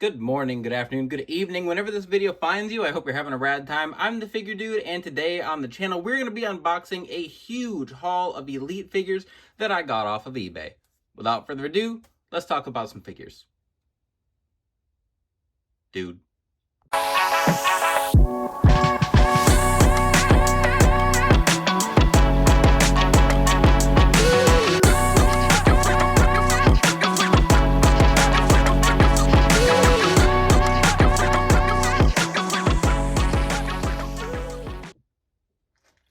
Good morning, good afternoon, good evening. Whenever this video finds you, I hope you're having a rad time. I'm the Figure Dude, and today on the channel, we're going to be unboxing a huge haul of Elite figures that I got off of eBay. Without further ado, let's talk about some figures. Dude.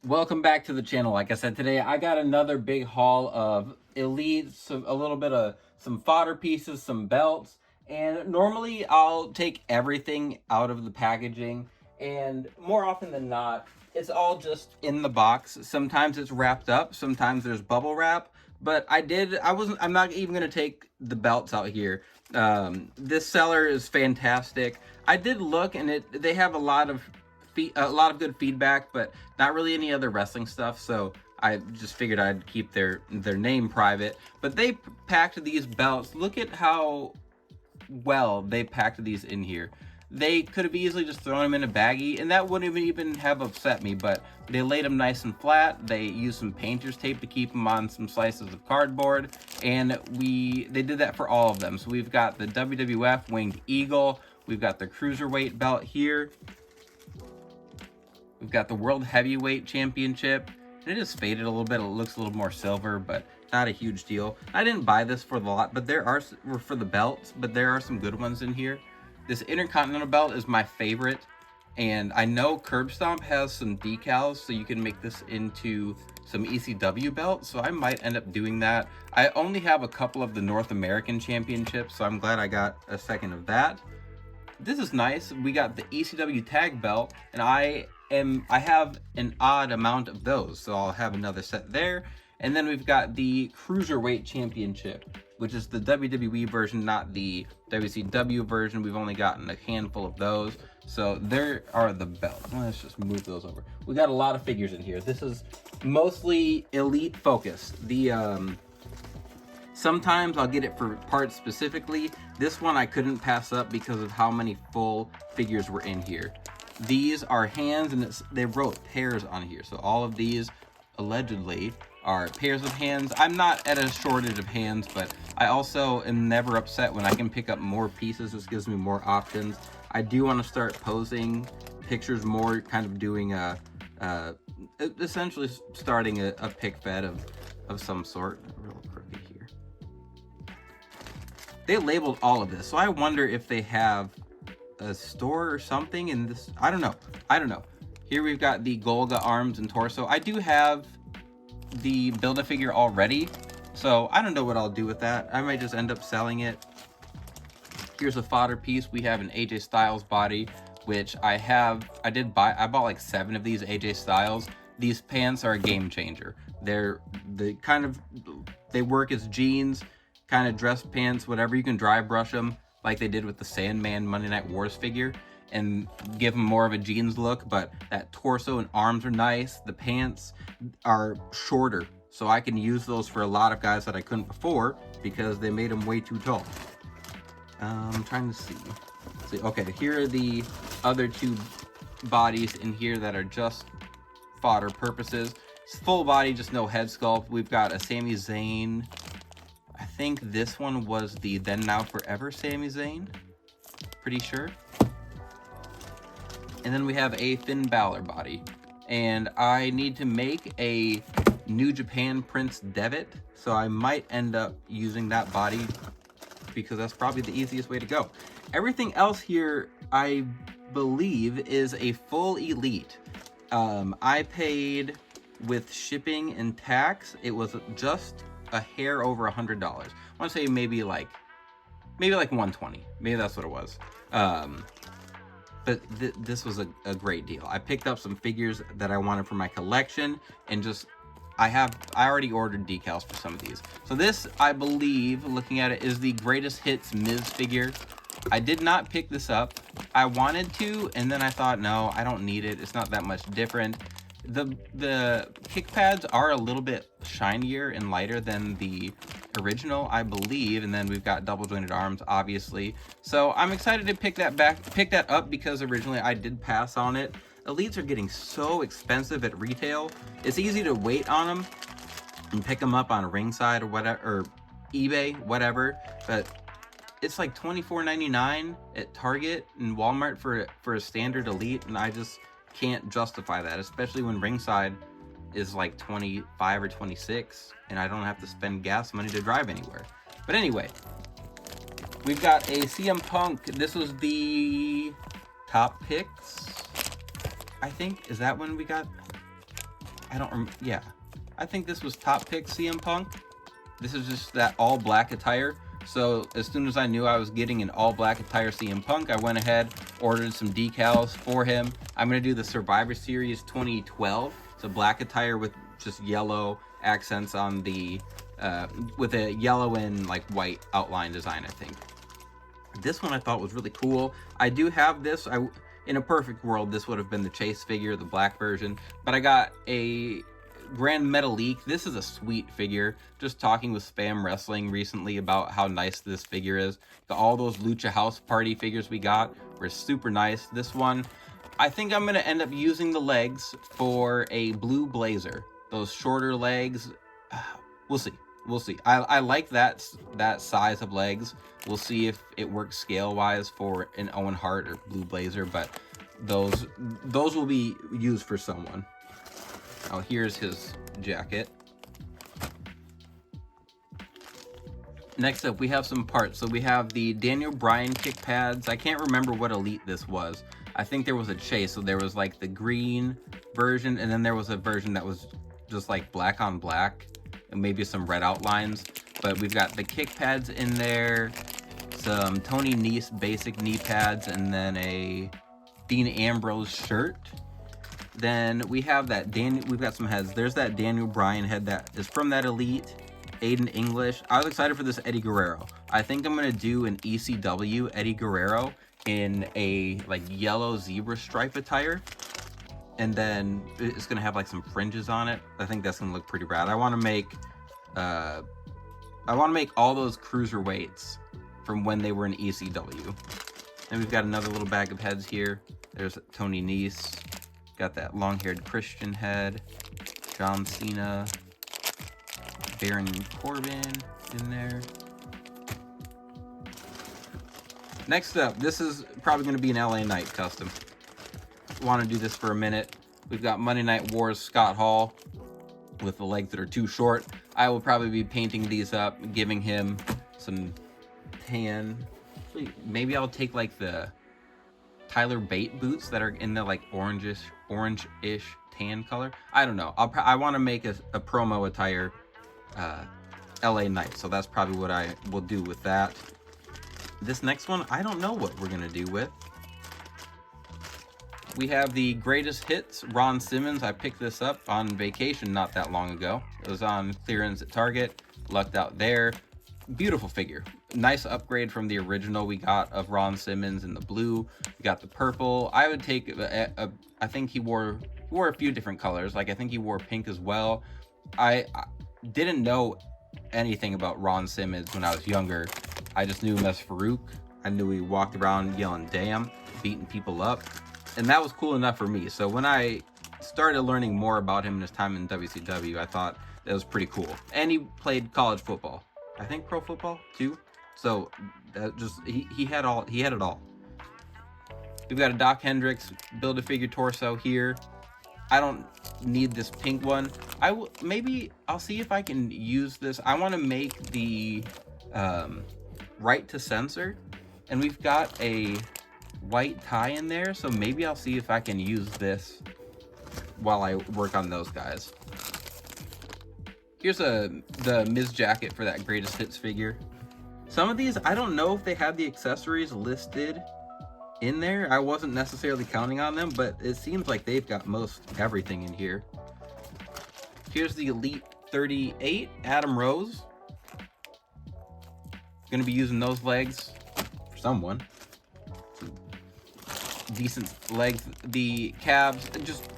Welcome back to the channel. Like I said, today I got another big haul of Elite, a little bit of some fodder pieces, some belts, and normally I'll take everything out of the packaging, and more often than not, it's all just in the box. Sometimes it's wrapped up, sometimes there's bubble wrap, but I'm not even going to take the belts out here. This seller is fantastic. I did look, and they have a lot of good feedback, but not really any other wrestling stuff, so I just figured I'd keep their name private. But they packed these belts. Look at how well they packed these in here. They could have easily just thrown them in a baggie, and that wouldn't even have upset me, but they laid them nice and flat. They used some painter's tape to keep them on some slices of cardboard, and they did that for all of them. So we've got the WWF Winged Eagle, we've got the Cruiserweight belt here, we've got the World Heavyweight Championship. It is faded a little bit. It looks a little more silver, but not a huge deal. I didn't buy this for the lot, but for the belts, but there are some good ones in here. This Intercontinental belt is my favorite, and I know Curb Stomp has some decals, so you can make this into some ECW belts, so I might end up doing that. I only have a couple of the North American Championships, so I'm glad I got a second of that. This is nice. We got the ECW tag belt, and I have an odd amount of those, so I'll have another set there. And then we've got the Cruiserweight Championship, which is the WWE version, not the WCW version. We've only gotten a handful of those. So there are the belts. Let's just move those over. We got a lot of figures in here. This is mostly Elite focused. Sometimes I'll get it for parts specifically. This one I couldn't pass up because of how many full figures were in here. These are hands, and they wrote pairs on here. So all of these allegedly are pairs of hands. I'm not at a shortage of hands, but I also am never upset when I can pick up more pieces. This gives me more options. I do want to start posing pictures more, kind of doing essentially starting a pic fed of some sort. Real crooked here. They labeled all of this, so I wonder if they have a store or something in this. I don't know. Here we've got the Golga arms and torso. I do have the Build-A-Figure already, so I don't know what I'll do with that. I might just end up selling it. Here's a fodder piece. We have an AJ Styles body, which I bought like 7 of these AJ Styles. These pants are a game changer. They work as jeans, kind of dress pants, whatever. You can dry brush them like they did with the Sandman Monday Night Wars figure and give them more of a jeans look, but that torso and arms are nice. The pants are shorter, so I can use those for a lot of guys that I couldn't before because they made them way too tall. I'm trying to see. Okay, here are the other 2 bodies in here that are just fodder purposes. It's full body, just no head sculpt. We've got a Sami Zayn. I think this one was the Then Now Forever Sami Zayn. Pretty sure. And then we have a Finn Balor body. And I need to make a New Japan Prince Devitt, so I might end up using that body because that's probably the easiest way to go. Everything else here, I believe, is a full Elite. I paid with shipping and tax, it was just a hair over $100. I want to say maybe like 120. Maybe that's what it was. But this was a great deal. I picked up some figures that I wanted for my collection, and I already ordered decals for some of these. So this, I believe, looking at it, is the Greatest Hits Miz figure. I did not pick this up. I wanted to, and then I thought, no, I don't need it. It's not that much different. The kick pads are a little bit shinier and lighter than the original, I believe, and then we've got double jointed arms, obviously. So I'm excited to pick that up because originally I did pass on it. Elites are getting so expensive at retail. It's easy to wait on them and pick them up on Ringside or whatever, or eBay, whatever, but it's like $24.99 at Target and Walmart for a standard Elite, and I just can't justify that, especially when Ringside is like 25 or 26 and I don't have to spend gas money to drive anywhere. But anyway, we've got a CM Punk. This was the top picks, I think. Is that when we got, I don't remember. Yeah, I think this was top pick CM Punk. This is just that all black attire. So as soon as I knew I was getting an all black attire CM Punk, I went ahead, ordered some decals for him. I'm going to do the Survivor Series 2012. It's a black attire with just yellow accents on the, with a yellow and like white outline design, I think. This one I thought was really cool. I do have this. In a perfect world, this would have been the Chase figure, the black version, but I got a Grand Metalik. This is a sweet figure. Just talking with Spam Wrestling recently about how nice this figure is. All those Lucha House Party figures we got were super nice. This one, I think I'm going to end up using the legs for a blue blazer. Those shorter legs, we'll see. We'll see. I like that size of legs. We'll see if it works scale-wise for an Owen Hart or blue blazer, but those will be used for someone. Oh, here's his jacket. Next up, we have some parts. So we have the Daniel Bryan kick pads. I can't remember what Elite this was. I think there was a Chase, so there was like the green version, and then there was a version that was just like black on black, and maybe some red outlines. But we've got the kick pads in there, some Tony Nese basic knee pads, and then a Dean Ambrose shirt. Then we have that we've got some heads. There's that Daniel Bryan head that is from that Elite. Aiden English. I was excited for this Eddie Guerrero. I think I'm gonna do an ECW Eddie Guerrero in a like yellow zebra stripe attire, and then it's gonna have like some fringes on it. I think that's gonna look pretty rad. I want to make all those cruiserweights from when they were in ECW. And we've got another little bag of heads here. There's Tony Nese. Got that long-haired Christian head. John Cena. Baron Corbin in there. Next up, this is probably going to be an LA Knight custom. Want to do this for a minute. We've got Monday Night Wars Scott Hall with the legs that are too short. I will probably be painting these up, giving him some tan. Maybe I'll take like the Tyler Bate boots that are in the like orange-ish tan color. I don't know. I want to make a promo attire LA Knight, so that's probably what I will do with that. This next one, I don't know what we're gonna do with. We have the greatest hits, Ron Simmons. I picked this up on vacation not that long ago. It was on clearance at Target. Lucked out there. Beautiful figure. Nice upgrade from the original we got of Ron Simmons in the blue. We got the purple. I would take I think he wore a few different colors. Like I think he wore pink as well. I didn't know anything about Ron Simmons when I was younger. I just knew him as Farouk. I knew he walked around yelling damn, beating people up, and that was cool enough for me. So when I started learning more about him and his time in WCW, I thought that was pretty cool. And he played college football, I think pro football too. So that just he had it all. We've got a Doc Hendricks Build-A-Figure torso here. I don't need this pink one. Maybe I'll see if I can use this. I want to make the right to censor, and we've got a white tie in there, so maybe I'll see if I can use this while I work on those guys. Here's the Miz jacket for that greatest hits figure. Some of these, I don't know if they have the accessories listed in there. I wasn't necessarily counting on them, but it seems like they've got most everything in here. Here's the Elite 38 Adam Rose. Gonna be using those legs for someone. Decent legs. The calves, just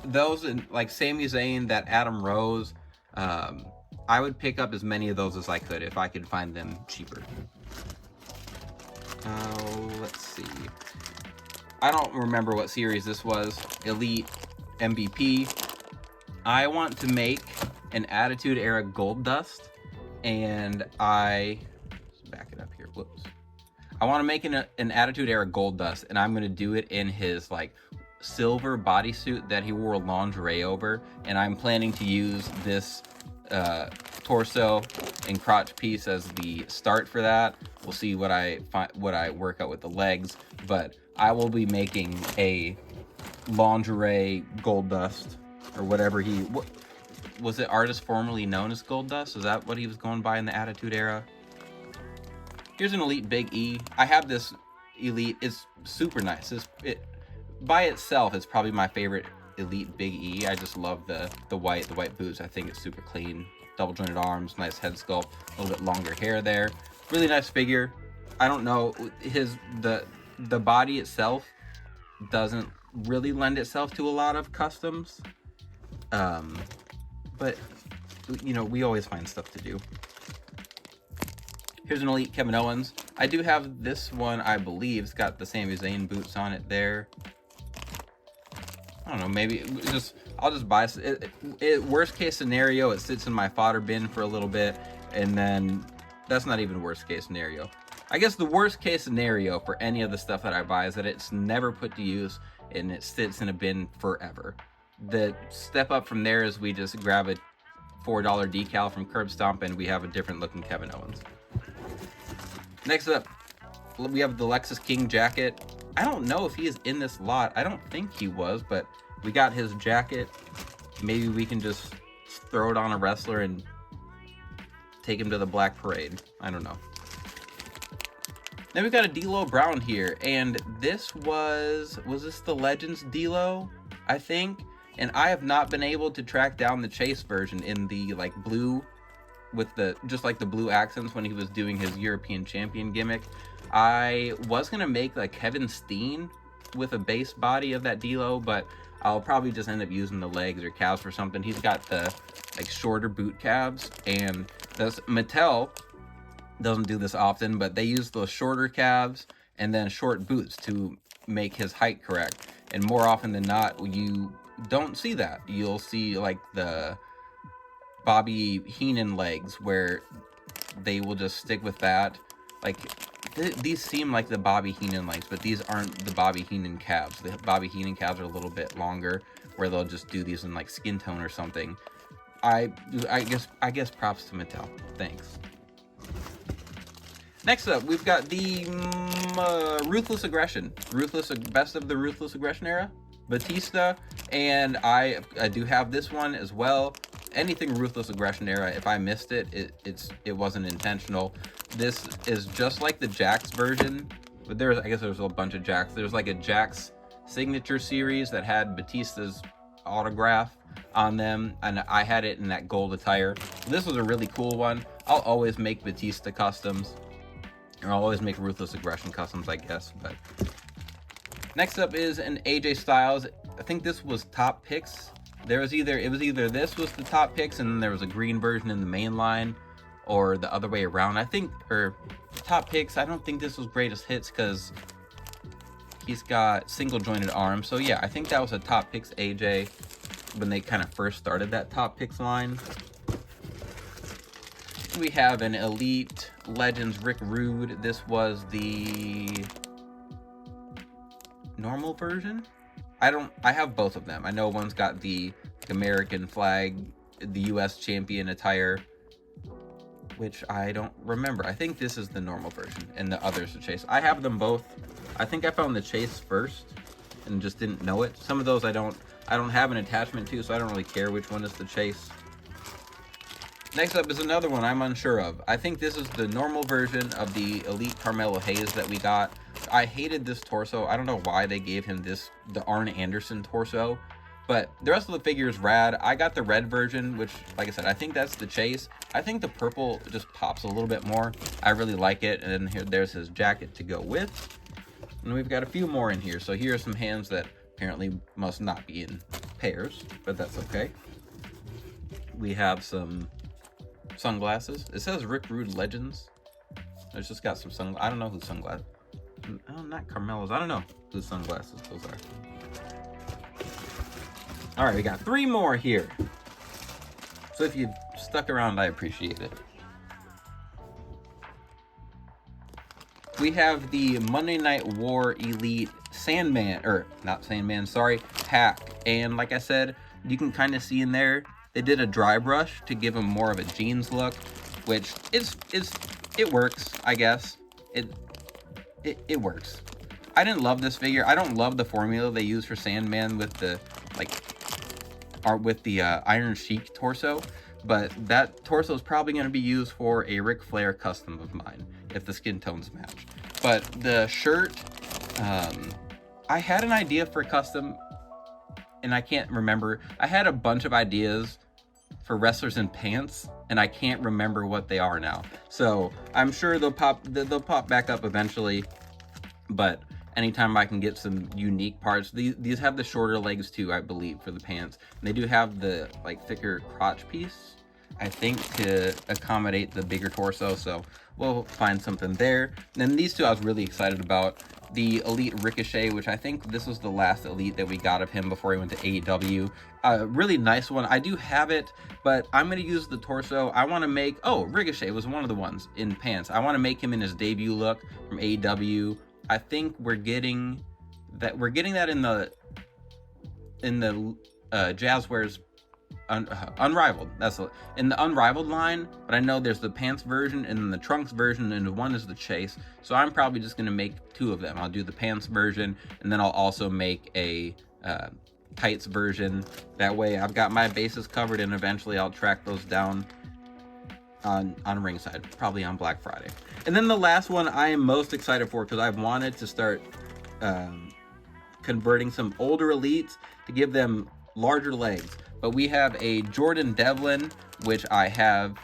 those, and like Sami Zayn, that Adam Rose, I would pick up as many of those as I could if I could find them cheaper. Let's see. I don't remember what series this was. Elite, MVP. I want to make an Attitude Era Gold Dust, and let's back it up here. Whoops. I want to make an Attitude Era Gold Dust, and I'm going to do it in his like silver bodysuit that he wore lingerie over, and I'm planning to use this torso and crotch piece as the start for that. We'll see what I work out with the legs, but I will be making a lingerie Gold Dust, or whatever what was it, artist formerly known as Gold Dust? Is that what he was going by in the Attitude Era? Here's an Elite Big E. I have this Elite. It's super nice. It by itself, it's probably my favorite Elite Big E. I just love the white boots. I think it's super clean. Double jointed arms, nice head sculpt, a little bit longer hair there. Really nice figure. I don't know, the body itself doesn't really lend itself to a lot of customs. But you know, we always find stuff to do. Here's an Elite Kevin Owens. I do have this one, I believe. It's got the Sami Zayn boots on it there. I don't know, maybe I'll just buy it. Worst case scenario, it sits in my fodder bin for a little bit, and then that's not even worst case scenario. I guess the worst case scenario for any of the stuff that I buy is that it's never put to use and it sits in a bin forever. The step up from there is we just grab a $4 decal from Curb Stomp and we have a different looking Kevin Owens. Next up, we have the Lexus King jacket. I don't know if he is in this lot. I don't think he was, but we got his jacket. Maybe we can just throw it on a wrestler and take him to the Black Parade. I don't know. Then we got a D'Lo Brown here, and this was this the Legends D'Lo, I think? And I have not been able to track down the Chase version in the like blue with just like the blue accents when he was doing his European champion gimmick. I was gonna make like Kevin Steen with a base body of that D'Lo, but I'll probably just end up using the legs or calves for something. He's got the like shorter boot calves, and Mattel doesn't do this often, but they use those shorter calves and then short boots to make his height correct. And more often than not, you don't see that. You'll see like the Bobby Heenan legs where they will just stick with that. Like these seem like the Bobby Heenan legs, but these aren't the Bobby Heenan calves. The Bobby Heenan calves are a little bit longer, where they'll just do these in like skin tone or something. I guess props to Mattel. Thanks. Next up, we've got the Ruthless Aggression. Best of the Ruthless Aggression era. Batista, and I do have this one as well. Anything Ruthless Aggression era, if I missed it, it wasn't intentional. This is just like the Jax version, but I guess there's a bunch of Jax. There's like a Jax signature series that had Batista's autograph on them, and I had it in that gold attire. This was a really cool one. I'll always make Batista customs, or I'll always make Ruthless Aggression customs, I guess. But next up is an AJ Styles. I think this was top picks. It was either this was the top picks and then there was a green version in the main line, or the other way around. I think, or top picks, I don't think this was greatest hits because he's got single jointed arms. So yeah, I think that was a top picks AJ when they kind of first started that top picks line. We have an Elite Legends Rick Rude. This was the normal version. I have both of them. I know one's got the American flag, the US champion attire, which I don't remember. I think this is the normal version and the other's the Chase. I have them both. I think I found the Chase first and just didn't know it. Some of those I don't have an attachment to, so I don't really care which one is the Chase. Next up is another one I'm unsure of. I think this is the normal version of the Elite Carmelo Hayes that we got. I hated this torso. I don't know why they gave him the Arn Anderson torso, but the rest of the figure is rad. I got the red version, which, like I said, I think that's the Chase. I think the purple just pops a little bit more. I really like it. And then there's his jacket to go with. And we've got a few more in here. So here are some hands that apparently must not be in pairs, but that's okay. We have some sunglasses. It says Rick Rude Legends. It's just got some sunglasses. I don't know whose sunglasses. Oh, not Carmelo's. I don't know whose sunglasses those are. All right, we got 3 more here. So if you've stuck around, I appreciate it. We have the Monday Night War Elite Sandman, or not Sandman, sorry, pack. And like I said, you can kind of see in there, they did a dry brush to give him more of a jeans look, which it works, I guess. It works. I didn't love this figure. I don't love the formula they use for Sandman with the Iron Sheik torso, but that torso is probably going to be used for a Ric Flair custom of mine if the skin tones match. But the shirt, I had an idea for a custom, and I can't remember. I had a bunch of ideas for wrestlers in pants, and I can't remember what they are now. So I'm sure they'll pop back up eventually. But anytime I can get some unique parts, these have the shorter legs too, I believe, for the pants. And they do have the thicker crotch piece, I think, to accommodate the bigger torso. So we'll find something there. And then these two I was really excited about. The Elite Ricochet, which I think this was the last Elite that we got of him before he went to AEW. Really nice one. I do have it, but I'm going to use the torso. I want to make... Oh, Ricochet was one of the ones in pants. I want to make him in his debut look from AEW. I think we're getting that in the Jazzwares Unrivaled. That's in the Unrivaled line, but I know there's the pants version and then the trunks version, and one is the chase. So I'm probably just going to make 2 of them. I'll do the pants version, and then I'll also make a tights version. That way I've got my bases covered, and eventually I'll track those down on ringside, probably on Black Friday. And then the last one I am most excited for, because I've wanted to start converting some older elites to give them larger legs. But we have a Jordan Devlin, which I have...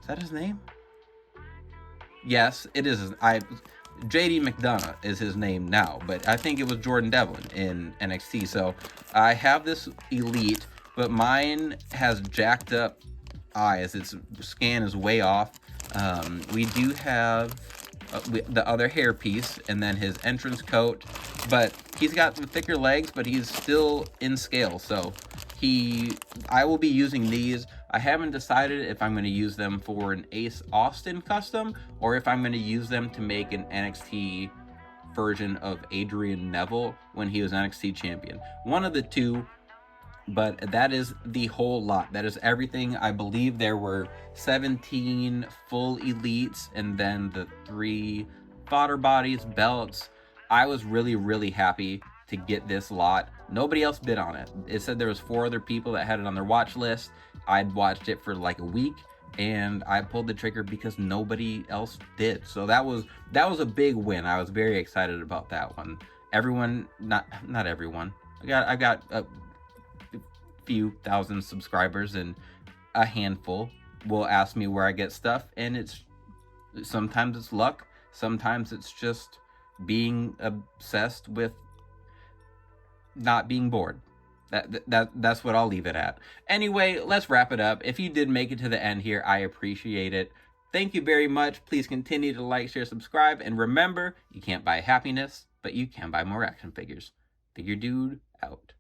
Is that his name? Yes, it is. JD McDonough is his name now, but I think it was Jordan Devlin in NXT. So I have this elite, but mine has jacked up eyes. Its scan is way off. We do have the other hair piece, and then his entrance coat, but he's got the thicker legs, but he's still in scale. So I will be using these. I haven't decided if I'm going to use them for an Ace Austin custom, or if I'm going to use them to make an NXT version of Adrian Neville when he was NXT champion. One of the two, but that is the whole lot. That is everything. I believe there were 17 full elites, and then the 3 fodder bodies, belts. I was really, really happy to get this lot. Nobody else bid on it. It said there was 4 other people that had it on their watch list. I'd watched it for like a week, and I pulled the trigger because nobody else did. So that was a big win. I was very excited about that one. Everyone, not everyone. I got a few thousand subscribers, and a handful will ask me where I get stuff, and sometimes it's luck, sometimes it's just being obsessed with not being bored. That's what I'll leave it at. Anyway, let's wrap it up. If you did make it to the end here, I appreciate it. Thank you very much. Please continue to like, share, subscribe, and remember, you can't buy happiness, but you can buy more action figures. Figure Dude out.